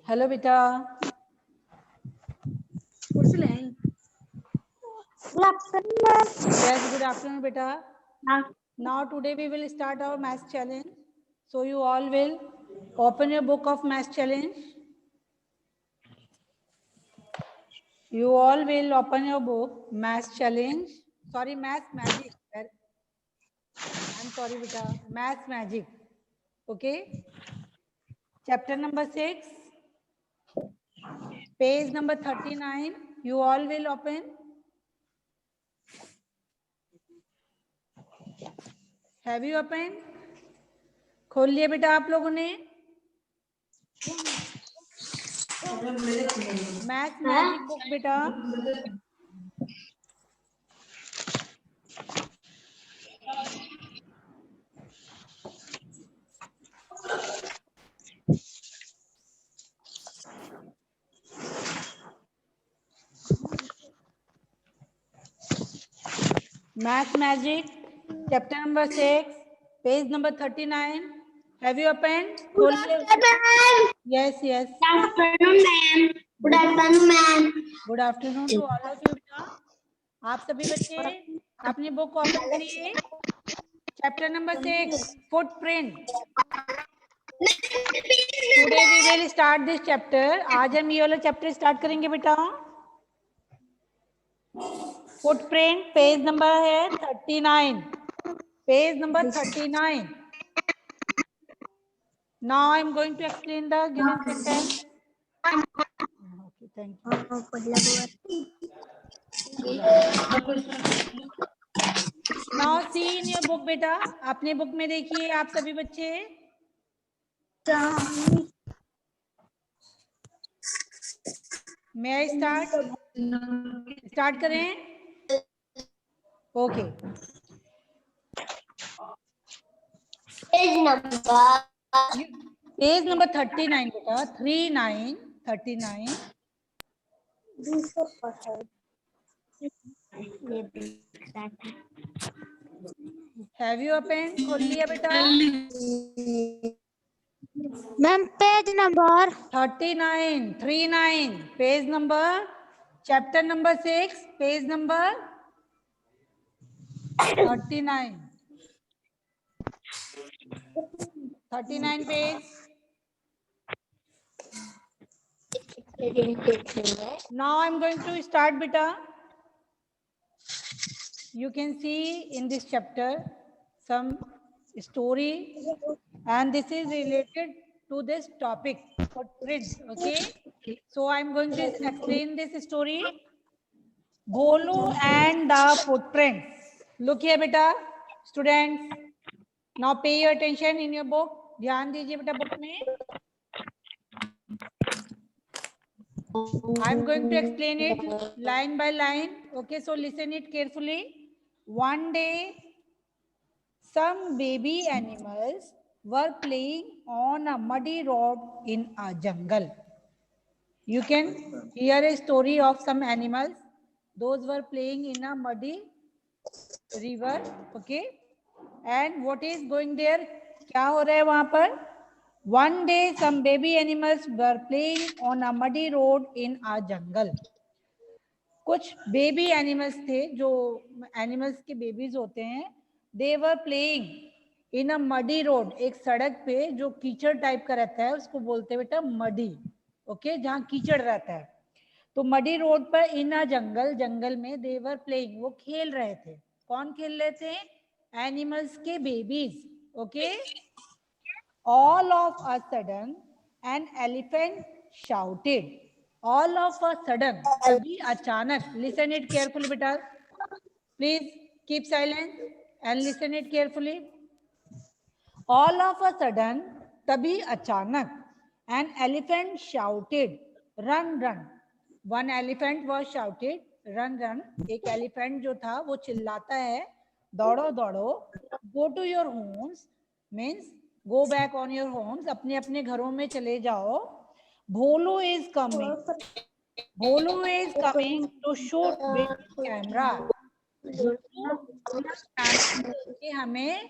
Hello बेटा, yes, good afternoon beta. Now today we will start our math challenge. So you all will open your book of math challenge. You all will open your book math challenge. Sorry, math magic. I'm sorry beta, math magic. Okay. Chapter number 6, page number 39. You all will open. Have you opened? खोल लिया बेटा आप लोगों ने? Math magic book बेटा. Math Magic, chapter number 6, page number 39. Have you opened? Good afternoon. Yes, yes. Good afternoon, ma'am. Good afternoon, ma'am. Good afternoon to all of you बेटा. आप सभी बच्चे अपनी बुक ओपन करिए. Chapter number 6, footprint. Today we will start this chapter. आज हम ये वाला चैप्टर स्टार्ट करेंगे बेटा. फुटप्रिंट पेज नंबर है 39. Page number 39. Now I am going to explain the given sentence. Okay, thank you. Now see in your book बेटा. अपने book में देखिए आप सभी बच्चे. May I start? स्टार्ट करें. ओके. पेज नंबर 39 बेटा. 39. Have you opened? खोल लिया बेटा. Ma'am page number 39. Page number. Chapter number 6. Page number 39. 39 page. Now I'm going to start beta. You can see in this chapter some story, and this is related to this topic, footprint. Okay, so I'm going to explain this story. Bolu and the footprints. Look here beta, students. Now pay your attention in your book. ध्यान दीजिए बेटा book में. I'm going to explain it line by line. Okay, so listen it carefully. One day, some baby animals were playing on a muddy road in a jungle. You can hear a story of some animals. Those were playing in a muddy river. Okay, and what is going there? क्या हो रहा है वहां पर? One day, some baby animals were playing on a muddy road in a jungle. कुछ baby animals थे, जो animals के बेबीज होते हैं. They were playing in a muddy road. एक सड़क पे जो कीचड़ टाइप का रहता है उसको बोलते हैं बेटा मडी. ओके, जहाँ कीचड़ रहता है. तो मडी रोड पर इन अ जंगल, जंगल में दे वर प्लेइंग, वो खेल रहे थे. कौन खेल रहे थे? एनिमल्स के babies. Okay. All of a sudden, an elephant shouted. All of a sudden, तभी अचानक. Listen it carefully, बेटा. Please keep silent and listen it carefully. All of a sudden, तभी अचानक. An elephant shouted, "Run, run!" One elephant was shouted, "Run, run!" एक elephant जो था वो चिल्लाता है, दौड़ो दौड़ो. Go to your homes means go back on your homes. अपने अपने घरों में चले जाओ. भोलू is coming. Bholu is coming to shoot with camera. कि हमें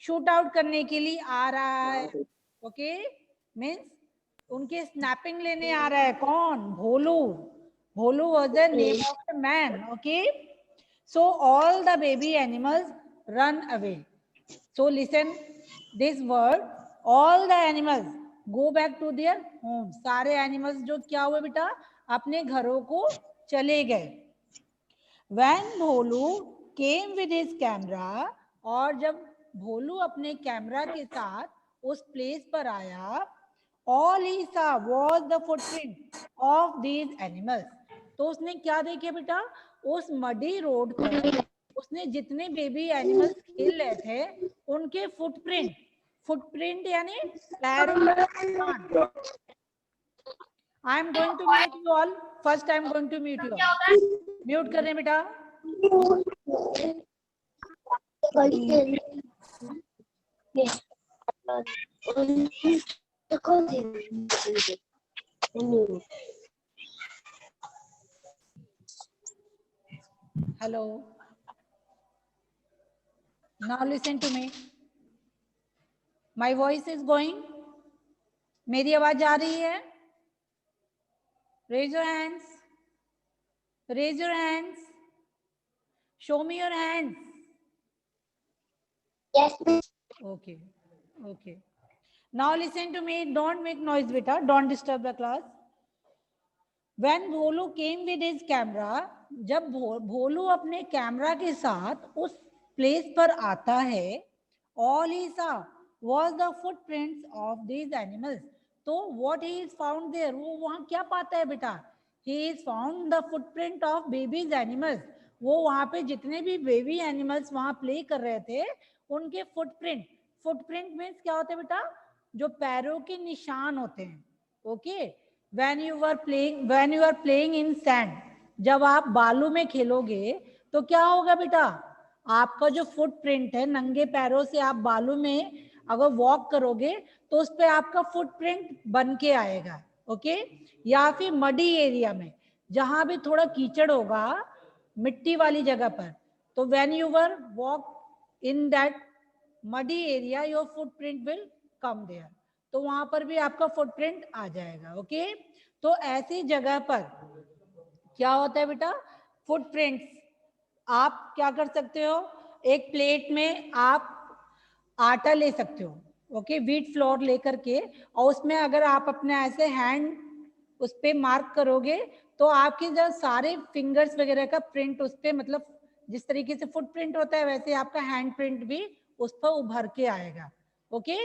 शूट आउट करने के लिए आ रहा है. ओके, मीन्स उनके स्नैपिंग लेने आ रहा है कौन? भोलू. भोलू was the name of the man. Okay, so all the baby animals run away. So listen this word, all the animals go back to their home. सारे animals जो क्या हुए बेटा, अपने घरों को चले गए. When Bholu came with his camera, और जब भोलू अपने कैमरा के साथ उस प्लेस पर आया, all he saw was the footprint of these animals. तो उसने क्या देखे बेटा, उस मडी रोड पर उसने जितने बेबी एनिमल्स खेल रहे थे उनके फुटप्रिंट. फुटप्रिंट यानी पैरों का निशान. I am going to mute you all. First I am going to mute you all. Mute कर रहे हैं बेटा. Hello. Now listen to me. My voice is going. मेरी आवाज आ रही है? Raise your hands. Raise your hands. Show me your hands. Yes, ma'am. Okay. Okay. Now listen to me. Don't make noise, beta. Don't disturb the class. When Bholu came with his camera, जब भोलू अपने camera के साथ उस place पर आता है, all he saw was the footprints of these animals. तो what he is found there, वो वहाँ क्या पाता है बेटा? He is found the footprint of babies animals. वो वहाँ पे जितने भी बेबी एनिमल्स वहाँ प्ले कर रहे थे उनके फुटप्रिंट. फुटप्रिंट मीन्स क्या होता है बेटा? जो पैरों के निशान होते हैं. Okay. when you are playing in sand, जब आप बालू में खेलोगे तो क्या होगा बेटा? आपका जो फुटप्रिंट है, नंगे पैरों से आप बालू में अगर वॉक करोगे तो उस पे आपका फुटप्रिंट बन के आएगा. ओके. या फिर मडी एरिया में जहां भी थोड़ा कीचड़ होगा, मिट्टी वाली जगह पर, तो when you were walk in that muddy area, your footprint will come there. तो वहां पर भी आपका फुटप्रिंट आ जाएगा. ओके. तो ऐसी जगह पर क्या होता है बेटा? फुटप्रिंट्स. आप क्या कर सकते हो, एक प्लेट में आप आटा ले सकते हो. ओके. व्हीट फ्लोर लेकर के, और उसमें अगर आप अपने ऐसे हैंड उस पे मार्क करोगे तो आपके जो सारे फिंगर्स वगैरह का प्रिंट उस पे, मतलब जिस तरीके से फुटप्रिंट होता है वैसे आपका हैंड प्रिंट भी उस पर उभर के आएगा. ओके.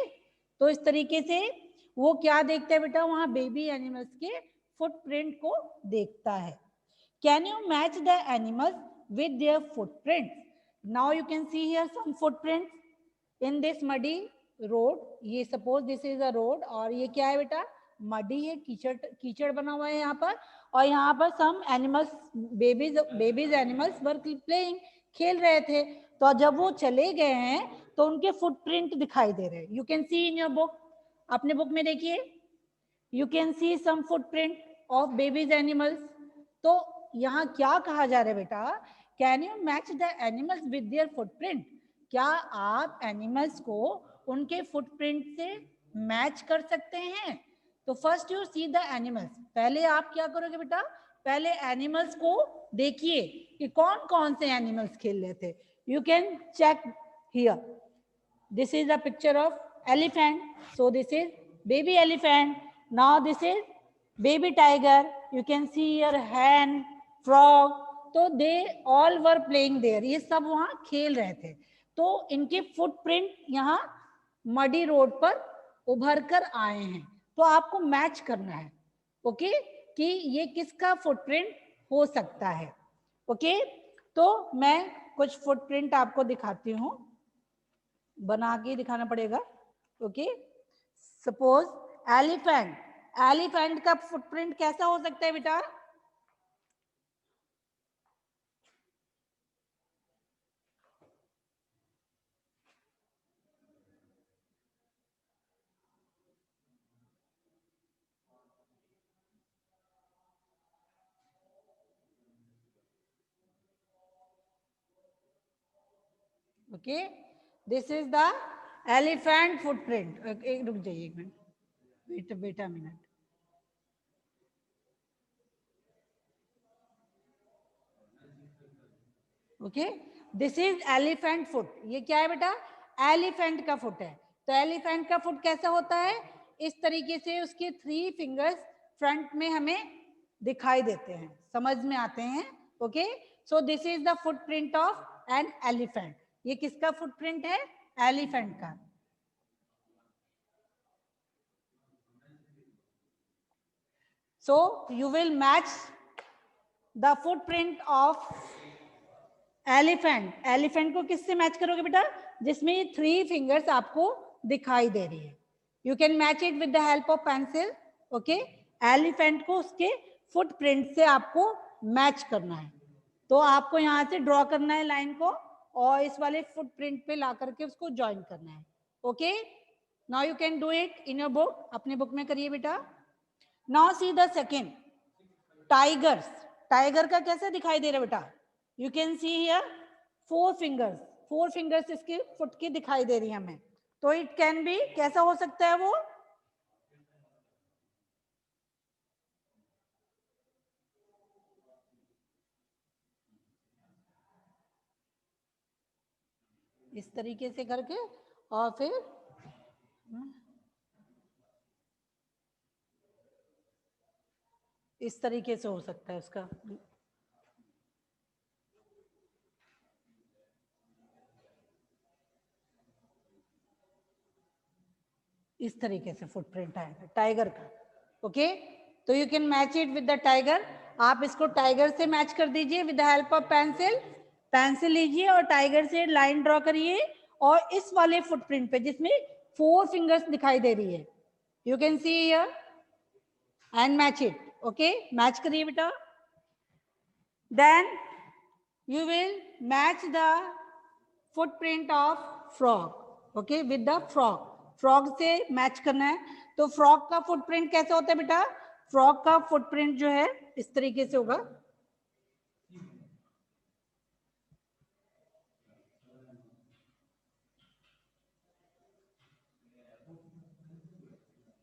तो इस तरीके से वो क्या देखता है बेटा, वहां बेबी एनिमल्स के फुटप्रिंट को देखता है. Can you match the animals with their footprints? Now you can see here some footprints in this muddy road. ये suppose this is a road, और ये क्या है बेटा? मडी है, कीचड़ कीचड़ बना हुआ है यहाँ पर. और यहाँ पर some animals, babies animals were playing, खेल रहे थे. तो जब वो चले गए हैं तो उनके फुटप्रिंट दिखाई दे रहे हैं. You can see in your book. अपने बुक में देखिए, you can see some footprint of babies animals. तो यहाँ क्या कहा जा रहा है बेटा? Can you match the animals with their footprint? क्या आप एनिमल्स को उनके फुटप्रिंट से मैच कर सकते हैं? तो first you see the animals. पहले आप क्या करोगे बेटा? पहले एनिमल्स को देखिए कि कौन कौन से एनिमल्स खेल रहे थे. You can check here. This is a picture of elephant. So this is baby elephant. Now this is baby tiger. You can see here hen, frog. तो they all were playing there. ये सब वहाँ खेल रहे थे. तो इनके footprint यहाँ मडी रोड पर उभर कर आए हैं. तो आपको मैच करना है. ओके. कि ये किसका फुटप्रिंट हो सकता है. ओके. तो मैं कुछ फुटप्रिंट आपको दिखाती हूँ. बना के दिखाना पड़ेगा. ओके. Suppose elephant. एलिफेंट का फुटप्रिंट कैसा हो सकता है बेटा? Okay. This is the elephant footprint. रुक जाइए एक मिनट, बेटा minute. Okay, this is elephant foot. ये क्या है बेटा? एलिफेंट का फुट है। तो एलिफेंट का फुट कैसा होता है? इस तरीके से उसके 3 फिंगर्स फ्रंट में हमें दिखाई देते हैं, समझ में आते हैं। Okay, so this is the footprint of an elephant. ये किसका फुटप्रिंट है? एलिफेंट का। So you will match the footprint of elephant. Elephant को किससे मैच करोगे बेटा? जिसमें ये 3 फिंगर्स आपको दिखाई दे रही है। You can match it with the help of pencil. Okay, elephant को उसके फुटप्रिंट से आपको मैच करना है। तो आपको यहाँ से ड्रॉ करना है लाइन को और इस वाले फुटप्रिंट पे ला करके उसको ज्वाइन करना है। Okay, now you can do it in your book. अपने बुक में करिए बेटा। Now see the second, tigers. Tiger का कैसे दिखाई दे रहा है बेटा? You can see here 4 fingers. 4 fingers इसके फुट की दिखाई दे रही है हमें। तो इट कैन बी, कैसा हो सकता है वो? इस तरीके से करके और फिर इस तरीके से हो सकता है उसका। इस तरीके से फुटप्रिंट आएगा टाइगर का। ओके, तो you can match it with the tiger. आप इसको टाइगर से मैच कर दीजिए with the help of pencil. Pencil लीजिए और टाइगर से लाइन ड्रॉ करिए और इस वाले फुटप्रिंट पे जिसमें 4 फिंगर्स दिखाई दे रही है, you can see here and match it. Okay, match करिए बेटा। Then you will match the footprint of frog। okay, with the frog। frog से मैच करना है। तो frog का फुटप्रिंट कैसा होता है बेटा? frog का फुटप्रिंट जो है इस तरीके से होगा।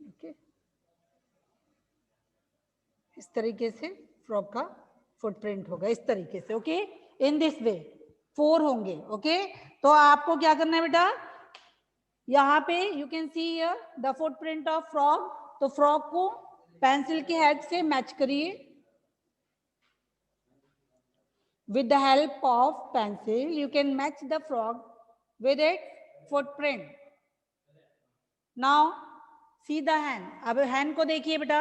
okay, इस तरीके से फ्रॉग का फुटप्रिंट होगा, इस तरीके से। ओके, इन दिस वे 4 होंगे। ओके, तो आपको क्या करना है बेटा? यहाँ पे you can see here the footprint of frog. तो फ्रॉग को पेंसिल की हेल्प से मैच करिए with the help of pencil। you can match the frog with its footprint। now see the hand। अब hand को देखिए बेटा,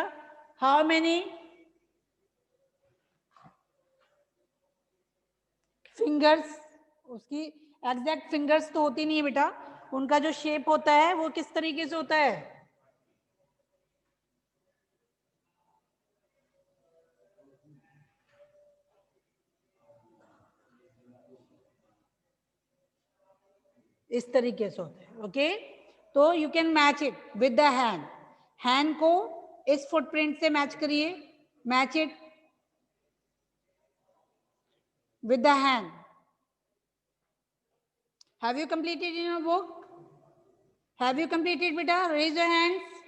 how many fingers? उसकी एग्जैक्ट फिंगर्स तो होती नहीं है बेटा, उनका जो शेप होता है वो किस तरीके से होता है? इस तरीके से होता है। ओके, तो you can match it with the hand. Hand को इस फुटप्रिंट से मैच करिए, match it with the hand. Have you completed in your book? Have you completed beta? Raise your hands.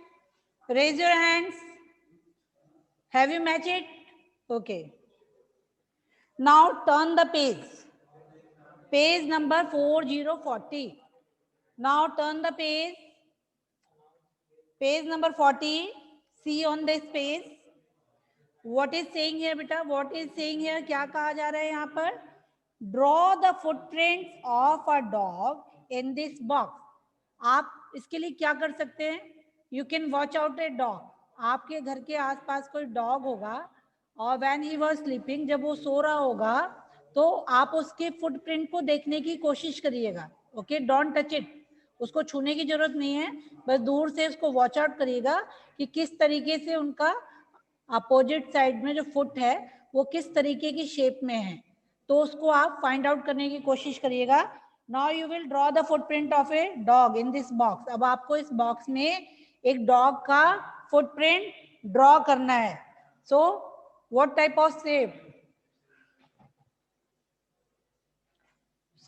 Raise your hands. Have you matched it? Okay. Now turn the page. Page number 4040. Now turn the page. Page number 40. See on this page. What is saying here beta? What is saying here? क्या कहा जा रहा है यहाँ पर? Draw the footprints of a dog in this box। आप इसके लिए क्या कर सकते हैं? You can watch out a dog. आपके घर के आसपास कोई डॉग होगा और व्हेन ही वाज स्लीपिंग, जब वो सो रहा होगा, तो आप उसके फुटप्रिंट को देखने की कोशिश करिएगा। Okay, don't touch it. उसको छूने की जरूरत नहीं है, बस दूर से उसको वॉच आउट करिएगा कि किस तरीके से उनका अपोजिट साइड में जो फुट है वो किस तरीके की शेप में है। तो उसको आप फाइंड आउट करने की कोशिश करिएगा। Now you will draw the footprint of a dog in this box. अब आपको इस बॉक्स में एक डॉग का फुटप्रिंट ड्रॉ करना है। So what type of shape?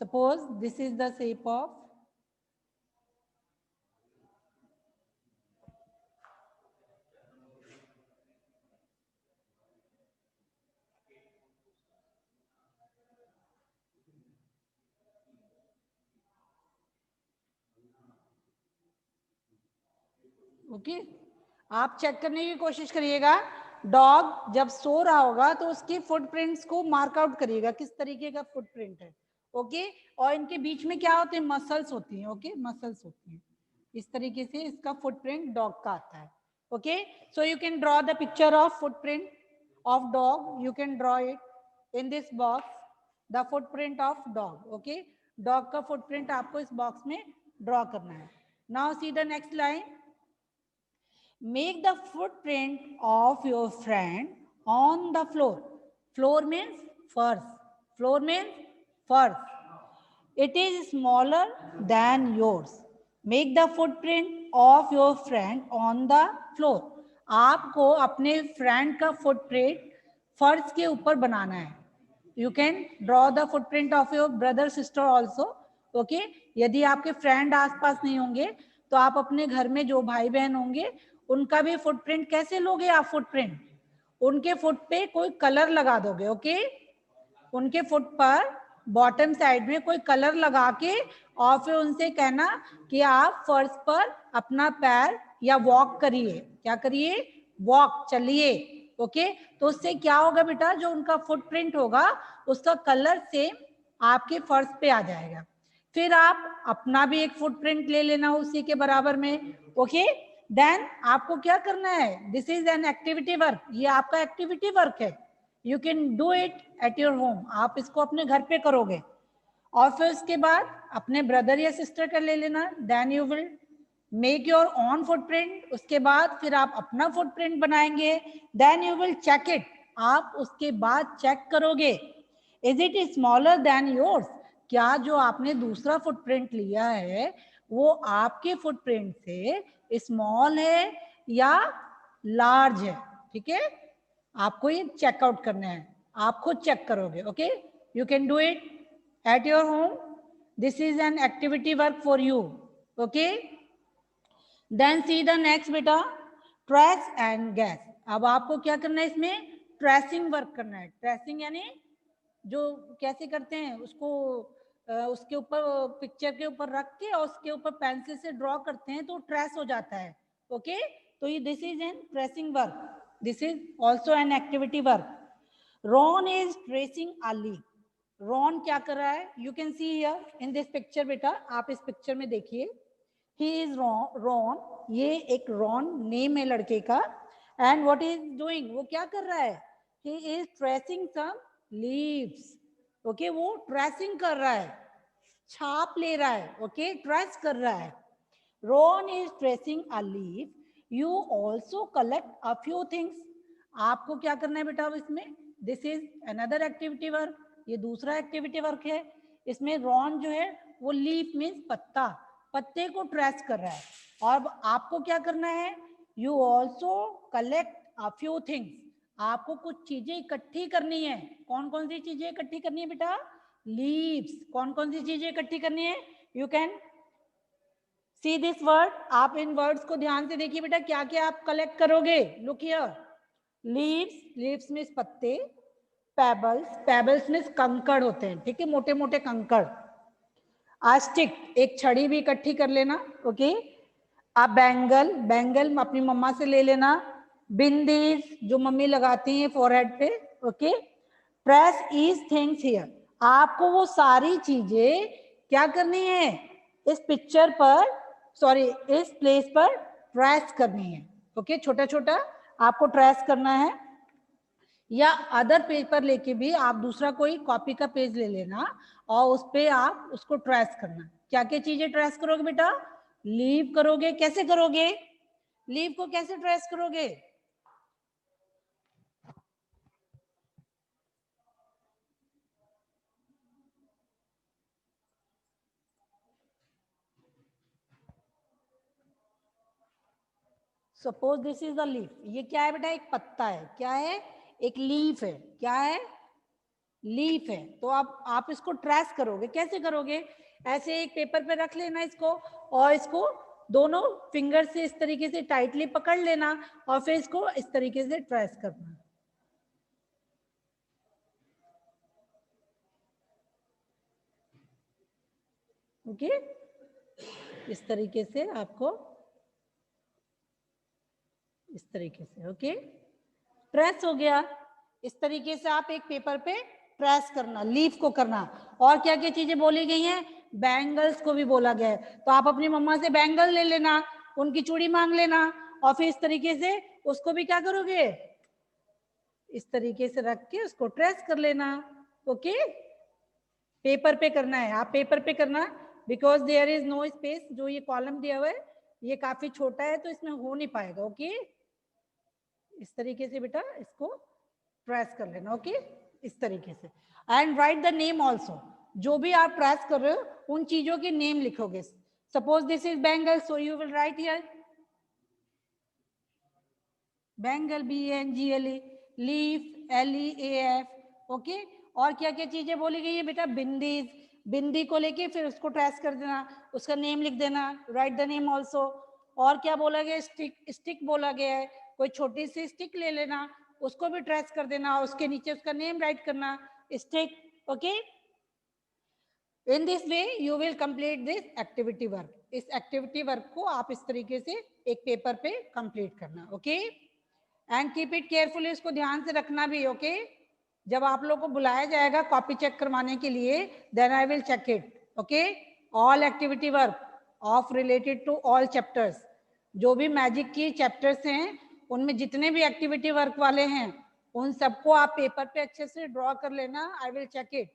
Suppose this is the shape of okay, आप चेक करने की कोशिश करिएगा। डॉग जब सो रहा होगा तो उसके फुटप्रिंट्स को मार्क आउट करिएगा, किस तरीके का फुटप्रिंट है। ओके, और इनके बीच में क्या होते हैं, मसल्स होती हैं। ओके, मसल्स होती हैं। इस तरीके से इसका फुटप्रिंट डॉग का आता है। Okay, so you can draw the picture of footprint of dog. You can draw it in this box, the footprint of dog. Okay, dog का फुटप्रिंट आपको इस बॉक्स में ड्रॉ करना है। Now see the next line. Make the footprint of your friend on the floor. Floor means first. Floor means first. It is smaller than yours. Make the footprint of your friend on the floor. आपको अपने friend का footprint फर्श के ऊपर बनाना है। You can draw the footprint of your brother sister also. Okay, यदि आपके friend आसपास नहीं होंगे तो आप अपने घर में जो भाई बहन होंगे उनका भी फुटप्रिंट कैसे लोगे आप फुटप्रिंट, उनके फुट पे कोई कलर लगा दोगे। ओके, उनके फुट पर बॉटम साइड में कोई कलर लगा के और फिर उनसे कहना कि आप फर्श पर अपना पैर या वॉक करिए। क्या करिए, वॉक, चलिए। ओके, तो उससे क्या होगा बेटा, जो उनका फुटप्रिंट होगा उसका कलर सेम आपके फर्श पे आ जाएगा। फिर आप अपना भी एक फुटप्रिंट ले लेना उसी के बराबर में। ओके, देन आपको क्या करना है, this is an activity work, ये आपका एक्टिविटी वर्क है। You can do it at your home, आप इसको अपने घर पे करोगे। और फिर उसके बाद अपने ब्रदर या सिस्टर का ले लेना, then you will make your own footprint. उसके बाद फिर आप अपना फुटप्रिंट बनाएंगे, then you will check it, आप उसके बाद चेक करोगे is it smaller than yours, क्या जो आपने दूसरा फुटप्रिंट लिया है वो आपके फुटप्रिंट से स्मॉल है या लार्ज है। ठीक है, आपको ये चेकआउट करना है, आप खुद चेक करोगे। Okay, you can do it at your home, this is an activity work for you. Okay, then see the next बेटा, ट्रेस एंड गैस। अब आपको क्या करना है, इसमें ट्रेसिंग वर्क करना है। ट्रेसिंग यानी जो कैसे करते हैं उसको, उसके ऊपर पिक्चर के ऊपर रख के और उसके ऊपर पेंसिल से ड्रॉ करते हैं तो ट्रेस हो जाता है। ओके, तो ये this is N tracing work, this is also an activity work. Ron is tracing a leaf. Ron क्या कर रहा है, you can see here in this picture बेटा, आप इस पिक्चर में देखिए। ही इज रॉन, ये एक रॉन नेम है लड़के का। एंड व्हाट इज डूइंग, वो क्या कर रहा है, he is tracing some leaves. Okay, वो ट्रेसिंग कर रहा है, छाप ले रहा है। ओके, ट्रेस कर रहा है। Ron is tracing a leaf, you also collect a few things. आपको क्या करना है बेटा अब इसमें, this is another activity work, ये दूसरा एक्टिविटी वर्क है। इसमें रॉन जो है वो लीफ मीन्स पत्ता, पत्ते को ट्रेस कर रहा है। और आपको क्या करना है, you also collect a few things, आपको कुछ चीजें इकट्ठी करनी है। कौन कौन सी चीजें इकट्ठी करनी है बेटा, लीव्स। कौन कौन सी चीजें इकट्ठी करनी है, you can see this word, आप इन वर्ड्स को ध्यान से देखिए बेटा, क्या क्या आप कलेक्ट करोगे। Look here, leaves, leaves means पत्ते, पेबल्स, पेबल्स मीन्स कंकड़ होते हैं। ठीक है, मोटे मोटे कंकड़। स्टिक, एक छड़ी भी इकट्ठी कर लेना। ओके, आ बैंगल, बैंगल अपनी मम्मा से ले लेना। बिंदीज, जो मम्मी लगाती हैं फोरहेड पे। Okay, trace is things here, आपको वो सारी चीजें क्या करनी है, इस पिक्चर पर, सॉरी इस प्लेस पर ट्रेस करनी है। ओके, छोटा छोटा आपको ट्रेस करना है, या अदर पेपर लेके भी आप दूसरा कोई कॉपी का पेज ले लेना और उस पे आप उसको ट्रेस करना। क्या क्या चीजें ट्रेस करोगे बेटा, लीव करोगे। कैसे करोगे, लीव को कैसे ट्रेस करोगे, suppose this is the leaf, ये क्या है बेटा, एक पत्ता है। क्या है, एक लीफ है। क्या है, लीफ है। तो आप इसको ट्रेस करोगे, कैसे करोगे, ऐसे एक पेपर पे रख लेना इसको और इसको दोनों फिंगर से इस तरीके से टाइटली पकड़ लेना और फिर इसको इस तरीके से ट्रेस करना। ओके, इस तरीके से आपको इस तरीके से, ओके। ट्रेस हो गया। इस तरीके से आप एक पेपर पे ट्रेस करना, लीफ को करना। और क्या क्या चीजें बोली गई हैं? बैंगल्स को भी बोला गया है। तो आप अपनी मम्मा से बैंगल ले लेना, उनकी चूड़ी मांग लेना, और फिर इस तरीके से उसको भी क्या करोगे, इस तरीके से रख के उसको ट्रेस कर लेना, ओके। पेपर पे करना है, आप पेपर पे करना, because there is no space. जो ये कॉलम दिया हुआ है ये काफी छोटा है, तो इसमें हो नहीं पाएगा, ओके। इस तरीके से बेटा इसको ट्रेस कर लेना, ओके, इस तरीके से। And right the name also. जो भी आप ट्रेस कर रहे हो उन चीजों के नेम लिखोगे। Suppose this is bangle, so you will write here bangle, BNGLE, leaf, LEAF, okay. और क्या क्या चीजें बोली गई है बेटा? बिंदीज, बिंदी को लेके फिर उसको ट्रेस कर देना, उसका नेम लिख देना, राइट द नेम ऑल्सो। और क्या बोला गया? स्टिक, स्टिक बोला गया है, कोई छोटी सी स्टिक ले लेना, उसको भी ट्रेस कर देना, उसके नीचे उसका नेम राइट करना, stick, okay. In this way you will complete this activity work. इस एक्टिविटी वर्क को आप इस तरीके से एक पेपर पे कंप्लीट करना, okay. And keep it carefully, इसको ध्यान से रखना भी, ओके। जब आप लोग को बुलाया जाएगा कॉपी चेक करवाने के लिए, then I will check it, okay. All activity work of related to all chapters, जो भी मैजिक की चैप्टर्स हैं उनमें जितने भी एक्टिविटी वर्क वाले हैं उन सबको आप पेपर पे अच्छे से ड्रॉ कर लेना, आई विल चेक इट।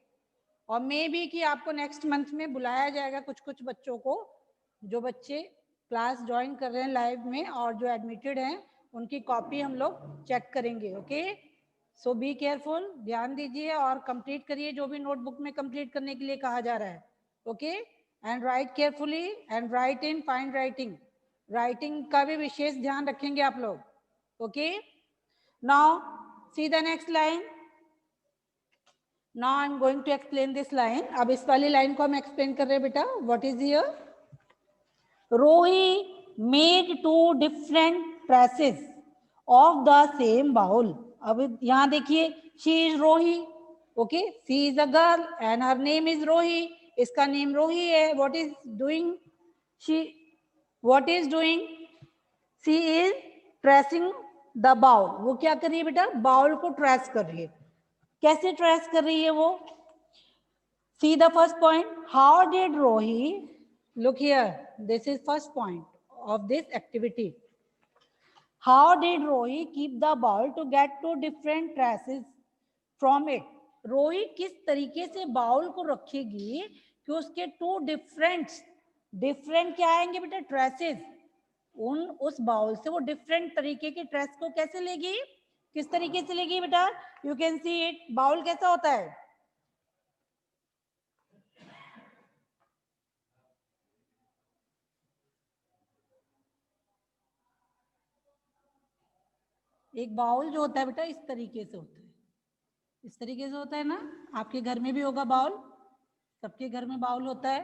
और मे बी कि आपको नेक्स्ट मंथ में बुलाया जाएगा कुछ कुछ बच्चों को, जो बच्चे क्लास ज्वाइन कर रहे हैं लाइव में और जो एडमिटेड हैं उनकी कॉपी हम लोग चेक करेंगे, ओके। सो बी केयरफुल, ध्यान दीजिए और कंप्लीट करिए जो भी नोटबुक में कंप्लीट करने के लिए कहा जा रहा है, okay. And right carefully and right in fine writing, writing का भी विशेष ध्यान रखेंगे आप लोग, okay. Now see the next line. Now I'm going to explain this line. अब इस वाली लाइन को हम एक्सप्लेन कर रहे हैं बेटा. What is here? Rohi made two different presses of the same bowl. अब यहाँ देखिए, she is Rohi, okay? She is a girl and her name is Rohi. इसका नेम रोही है. What is doing? What is doing? She is pressing the bowl. वो क्या कर रही है बेटा? बाउल को ट्रेस कर रही है. कैसे ट्रेस कर रही है वो? See the first point. How did Rohi, look here, this is first point of this activity. How did Rohi keep the bowl to get two different traces from it? रोही किस तरीके से बाउल को रखेगी कि उसके टू डिफरेंट क्या आएंगे बेटा? ट्रेसेस. उस बाउल से वो डिफरेंट तरीके के ट्रेस को कैसे लेगी? किस तरीके से लेगी बेटा? You can see it. Bowl कैसा होता है? एक बाउल जो होता है बेटा इस तरीके से होता है, इस तरीके से होता है ना. आपके घर में भी होगा बाउल, सबके घर में बाउल होता है.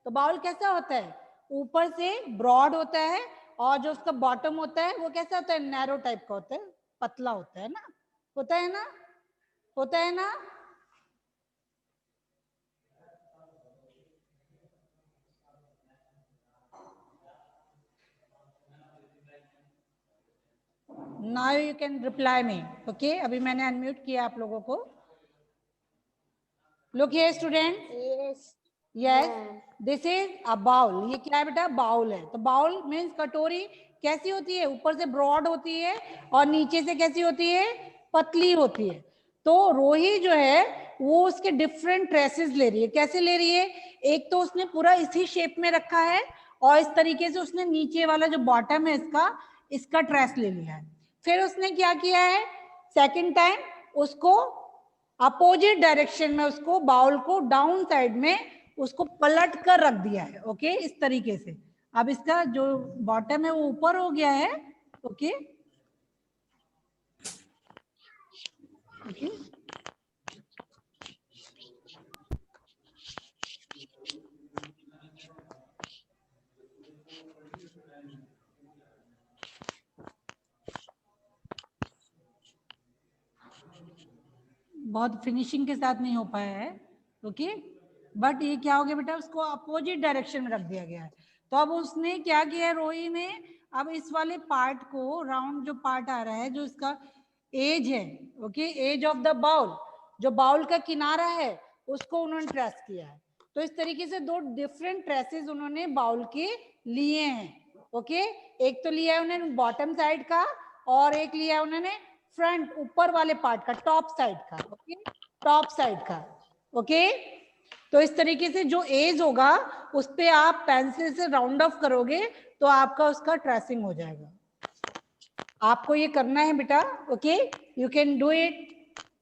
तो बाउल कैसा होता है? ऊपर से ब्रॉड होता है और जो उसका बॉटम होता है वो कैसा होता है? नैरो टाइप का होता है, पतला होता है ना. होता है ना? होता है ना? Now you can reply me, okay. अभी मैंने अनम्यूट किया आप लोगों को. Look here student. Yes, this is a bowl. ये क्या है बेटा? बाउल है. तो बाउल मीन्स कटोरी. कैसी होती है? ऊपर से ब्रॉड होती है और नीचे से कैसी होती है? पतली होती है. तो रोही जो है वो उसके डिफरेंट ट्रेसेस ले रही है. कैसे ले रही है? एक तो उसने पूरा इसी शेप में रखा है और इस तरीके से उसने नीचे वाला जो बॉटम है इसका ट्रेस ले लिया है. फिर उसने क्या किया है? सेकंड टाइम उसको अपोजिट डायरेक्शन में उसको बाउल को डाउन साइड में उसको पलट कर रख दिया है, ओके. इस तरीके से अब इसका जो बॉटम है वो ऊपर हो गया है, ओके. बहुत फिनिशिंग के साथ नहीं हो पाया है, ओके. बट ये क्या हो गया बेटा? उसको अपोजिट डायरेक्शन में रख दिया गया है. तो अब उसने क्या किया? रोही ने अब इस वाले पार्ट को, राउंड जो पार्ट आ रहा है, जो इसका एज है, okay, edge of the bowl, जो बाउल का किनारा है उसको उन्होंने ट्रेस किया है। तो इस तरीके से दो डिफरेंट ट्रेसेस उन्होंने बाउल के लिए हैं, ओके। एक तो लिया है उन्होंने बॉटम साइड का और एक लिया है उन्होंने फ्रंट ऊपर वाले पार्ट का, टॉप साइड का, ओके, टॉप साइड का, ओके। तो इस तरीके से जो एज होगा उस पे आप पेंसिल से राउंड ऑफ करोगे तो आपका उसका ट्रेसिंग हो जाएगा। आपको ये करना है बेटा, okay. You can do it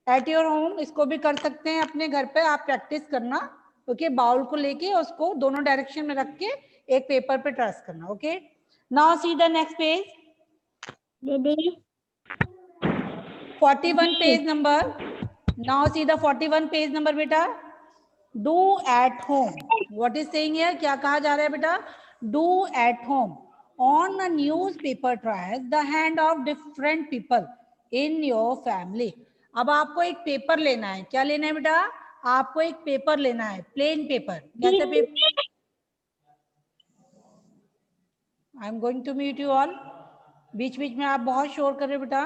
at your home, इसको भी कर सकते हैं अपने घर पे, आप प्रैक्टिस करना, ओके। बाउल को लेके उसको दोनों डायरेक्शन में रख के एक पेपर पे ट्रेस करना, okay. Now see the next page, दीदी 41 page number. Now see the 41 page number बेटा। Do at home, what is saying here, क्या कहा जा रहा है बेटा, do at home on a newspaper trials the hand of different people in your family. अब आपको एक पेपर लेना है, क्या लेना है बेटा, आपको एक पेपर लेना है, प्लेन पेपर। कैसे paper, I am going to mute you all, बीच बीच में आप बहुत शोर कर रहे हो बेटा,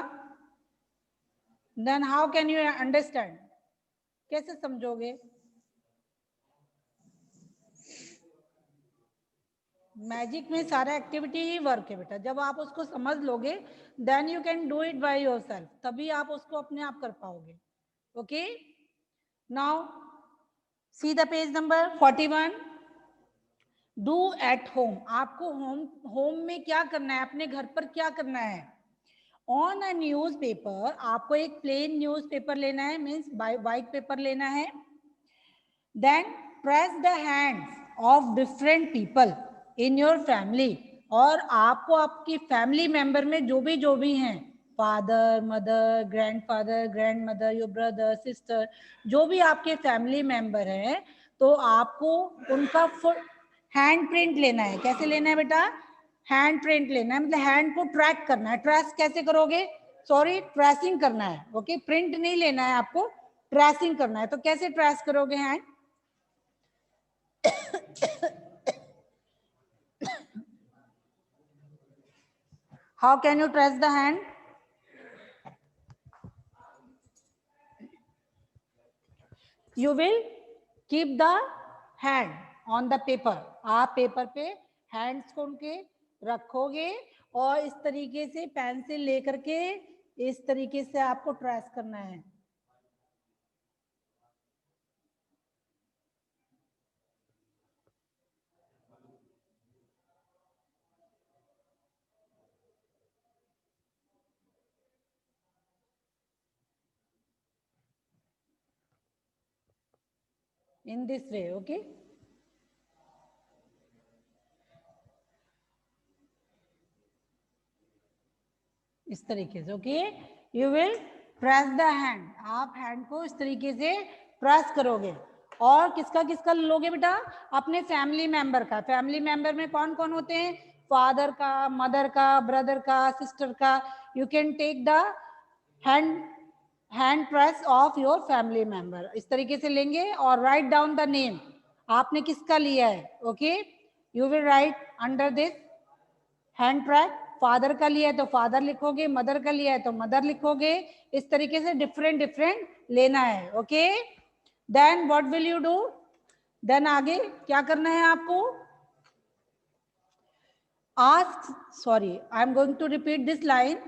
then how can you understand, कैसे समझोगे। मैजिक में सारा एक्टिविटी ही वर्क है बेटा, जब आप उसको समझ लोगे then you can do it by yourself, तभी आप उसको अपने आप कर पाओगे, okay. Now see the page number 41। Do at home, आपको होम में क्या करना है, अपने घर पर क्या करना है। ऑन अ न्यूज पेपर, आपको एक प्लेन न्यूज पेपर लेना है, मीन्स वाइट पेपर लेना है। Then press the hands of different people in your family, और आपको आपकी फैमिली मेंबर में जो भी हैं, father, mother, grandfather, grandmother, your brother, sister, जो भी आपके फैमिली मेंबर हैं, तो आपको उनका हैंड प्रिंट लेना है। कैसे लेना है बेटा, हैंड प्रिंट लेना है, मतलब हैंड को ट्रैक करना है। ट्रेस कैसे करोगे, सॉरी ट्रेसिंग करना है, ओके, प्रिंट नहीं लेना है आपको, ट्रेसिंग करना है। तो कैसे ट्रेस करोगे hand, how can you trace the hand, you will keep the hand on the paper, आप पेपर पे हैंड्स को उनके रखोगे और इस तरीके से पेंसिल लेकर के इस तरीके से आपको ट्रेस करना है। in this way, okay, इस तरीके से, okay. You will press the hand, आप हैंड को इस तरीके से प्रेस करोगे। और किसका किसका लोगे बेटा, अपने फैमिली मेंबर का। फैमिली मेंबर में कौन कौन होते हैं, फादर का, मदर का, ब्रदर का, सिस्टर का। You can take the hand press of your family member, इस तरीके से लेंगे और राइट डाउन द नेम, आपने किसका लिया है, okay. You will write under this hand track, father का लिया है तो फादर लिखोगे, मदर का लिया है तो मदर लिखोगे, इस तरीके से डिफरेंट डिफरेंट लेना है, okay. Then what will you do, then आगे क्या करना है आपको, ask, sorry I am going to repeat this line,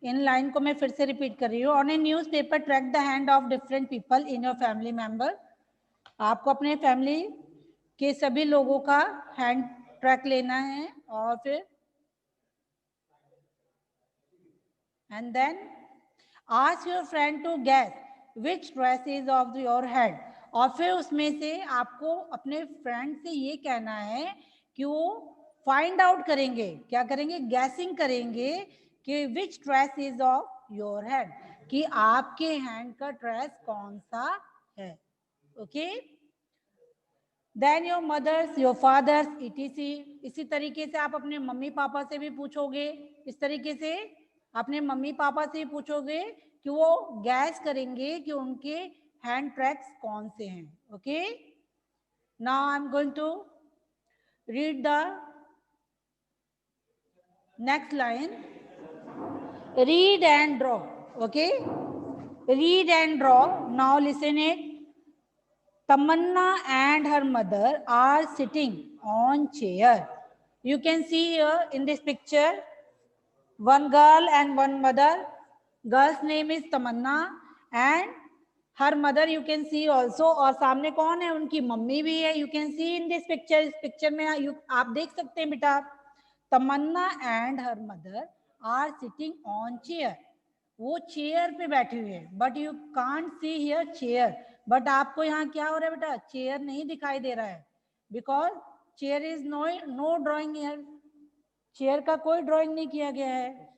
इन लाइन को मैं फिर से रिपीट कर रही हूँ। On a news paper track the hand of different people in your family member, आपको अपने फैमिली के सभी लोगों का हैंड ट्रैक लेना है और फिर and then ask your friend to guess which dress is of your head, और फिर उसमें से आपको अपने फ्रेंड से ये कहना है कि वो फाइंड आउट करेंगे, क्या करेंगे, गैसिंग करेंगे कि which dress is of your head, कि आपके हैंड का ड्रेस कौन सा है, okay. Then your mothers, your fathers, etc, इसी तरीके से आप अपने मम्मी पापा से भी पूछोगे, इस तरीके से अपने मम्मी पापा से पूछोगे कि वो गैस करेंगे कि उनके हैंड ट्रैक्स कौन से हैं, okay. Now I am going to read the Next line. Read and draw. Okay. Read and draw. Now listen it. Tamanna and her mother are sitting on chair. You can see here in this picture one girl and one mother. Girl's name is Tamanna and her mother you can see also. और सामने कौन है? उनकी mummy भी है. You can see in this picture. इस picture में आप देख सकते हैं बेटा. Tamanna and her mother are sitting on chair. वो चेयर पे बैठी हुई है. But you can't see here chair. But आपको यहाँ क्या हो रहा है बेटा? चेयर नहीं दिखाई दे रहा है. Because chair is no drawing here. Chair का कोई ड्राइंग नहीं किया गया है.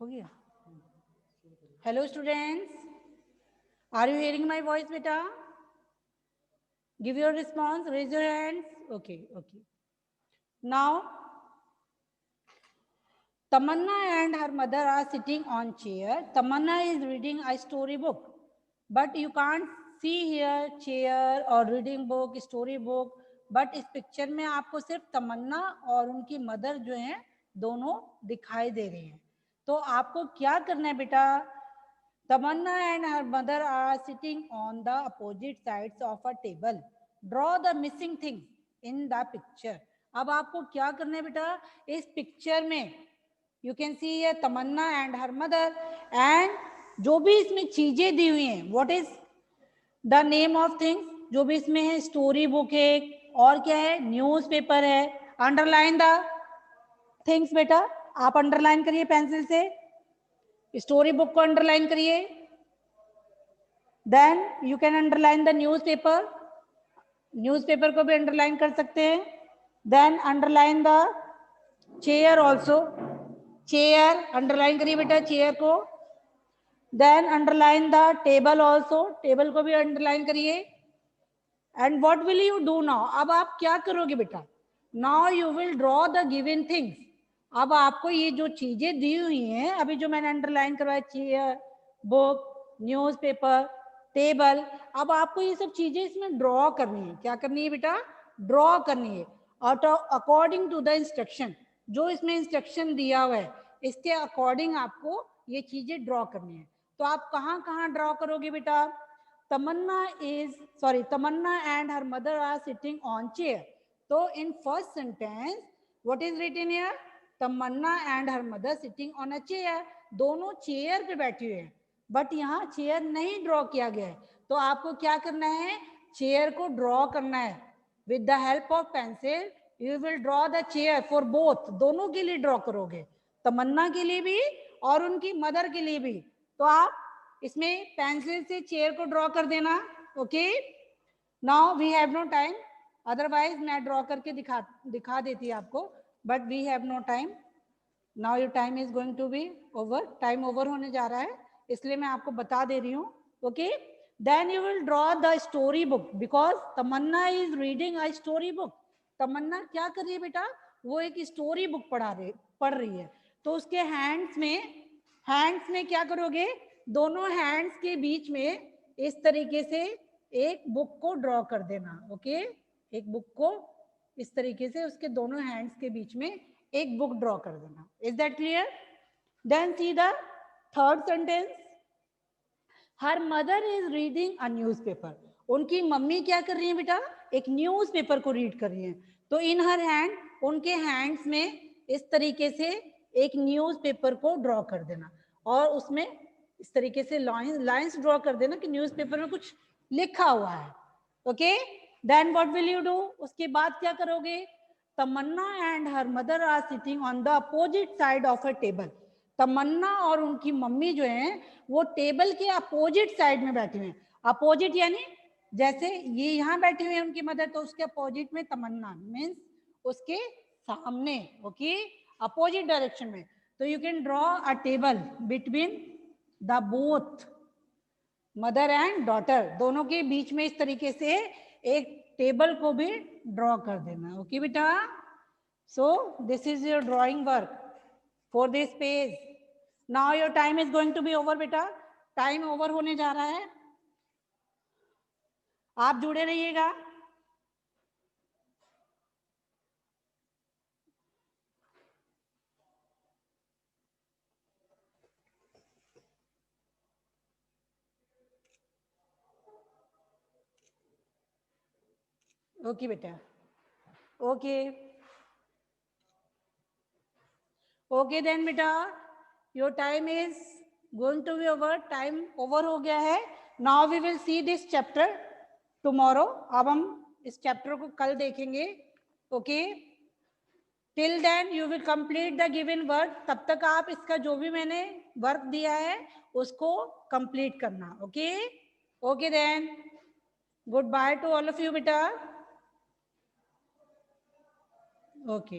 हो गया. Hello students, are you hearing my voice बेटा? Give your response, raise your hands. Okay okay. Now Tamanna and her mother are sitting on chair. Tamanna is reading a story book, but you can't see here chair or reading book, story book. But इस picture में आपको सिर्फ तमन्ना और उनकी mother जो है दोनों दिखाई दे रही हैं. तो आपको क्या करना है बेटा? Tamanna and her mother are sitting on the opposite sides of a table. Draw the missing things in the picture. अब आपको क्या करना है बेटा? इस पिक्चर में you can see here Tamanna and her mother and जो भी इसमें चीजें दी हुई हैं, what is the name of things जो भी इसमें है? स्टोरी बुक है और क्या है? न्यूज़पेपर है. अंडरलाइन द थिंग्स बेटा. आप अंडरलाइन करिए पेंसिल से. स्टोरी बुक को अंडरलाइन करिए. Then you can underline the newspaper. Newspaper को भी अंडरलाइन कर सकते हैं. Then underline the chair also. Chair underline करिए बेटा चेयर को. Then underline the table also. Table को भी अंडरलाइन करिए. And what will you do now? अब आप क्या करोगे बेटा? Now you will draw the given things. अब आपको ये जो चीजें दी हुई हैं अभी जो मैंने अंडरलाइन करवाया, चेयर, बुक, न्यूज़पेपर, टेबल, अब आपको ये सब चीजें इसमें ड्रॉ करनी है. क्या करनी है बेटा? ड्रॉ करनी है. और अकॉर्डिंग टू द इंस्ट्रक्शन, जो इसमें इंस्ट्रक्शन दिया हुआ है इसके अकॉर्डिंग आपको ये चीजें ड्रॉ करनी है. तो आप कहाँ कहाँ ड्रॉ करोगे बेटा? Tamanna and her mother are sitting on chair. तो in first sentence what is written here? Tamanna and her mother sitting on a chair. दोनों चेयर पे बैठी हुए हैं बट यहाँ चेयर नहीं ड्रॉ किया गया है. तो आपको क्या करना है? चेयर को ड्रॉ करना है. With the help of pencil you will draw the chair for both. दोनों के लिए ड्रॉ करोगे, तमन्ना के लिए भी और उनकी मदर के लिए भी. तो आप इसमें पेंसिल से चेयर को ड्रॉ कर देना. Okay. Now we have no time, otherwise मैं ड्रॉ करके दिखा देती आपको, but we have no time. Now your time is going to be over. Time over होने जा रहा है इसलिए मैं आपको बता दे रही हूँ. Okay. Then you will draw the story book because Tamanna is reading a story book. Tamanna क्या कर रही है बेटा? वो एक स्टोरी बुक पढ़ रही है. तो उसके हैंड्स में क्या करोगे? दोनों हैंड्स के बीच में इस तरीके से एक बुक को ड्रॉ कर देना. ओके. एक बुक को इस तरीके से उसके दोनों हैंड्स के बीच में एक बुक ड्रॉ कर देना. Is that clear? Then see the third sentence. Her mother is reading a newspaper. उनकी मम्मी क्या कर रही है बेटा? एक न्यूज़पेपर को रीड कर रही है. तो इन हर हैंड, उनके हैंड्स में इस तरीके से एक न्यूज़पेपर को ड्रॉ कर देना और उसमें इस तरीके से लाइंस ड्रॉ कर देना कि न्यूज़पेपर में कुछ लिखा हुआ है. Okay. Then what will you do? उसके बाद क्या करोगे? Tamanna and her mother are sitting on the opposite side of a table. Tamanna और उनकी मम्मी जो है वो टेबल के अपोजिट साइड में बैठी हुई हैं. अपोजिट यानी जैसे ये यहाँ बैठी हुई है उनकी मदर, तो उसके अपोजिट में तमन्ना, मीन्स उसके सामने, ओके, अपोजिट डायरेक्शन में। तो you can draw a table between the both mother and daughter, दोनों के बीच में इस तरीके से एक टेबल को भी ड्रॉ कर देना। ओके बेटा, so this is your drawing work for this page. Now your time is going to be over बेटा, टाइम ओवर होने जा रहा है, आप जुड़े रहिएगा। ओके बेटा, ओके ओके देन बेटा, your time is going to be over, time over हो गया है। Now we will see this chapter tomorrow, अब हम इस चैप्टर को कल देखेंगे। Okay, till then you will complete the given work, तब तक आप इसका जो भी मैंने वर्क दिया है उसको कंप्लीट करना। Okay okay then, goodbye to all of you बेटा। Okay,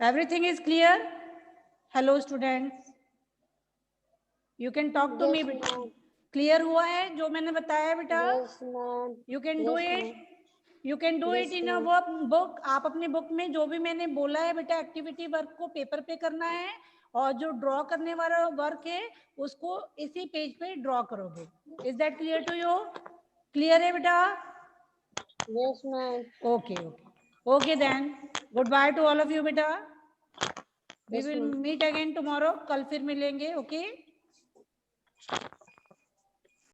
everything is clear? Hello students, you can talk to me बेटा। क्लियर हुआ है जो मैंने बताया बेटा? You can do it, you can do it in a book. आप अपनी बुक में जो भी मैंने बोला है बेटा एक्टिविटी वर्क को पेपर पे करना है, और जो ड्रॉ करने वाला वर्क है उसको इसी पेज पे ड्रॉ करोगे। Is that clear to you? Clear है बेटा? Yes ma'am. Okay okay okay then, goodbye to all of you बेटा। We will meet again tomorrow, कल फिर मिलेंगे। ओके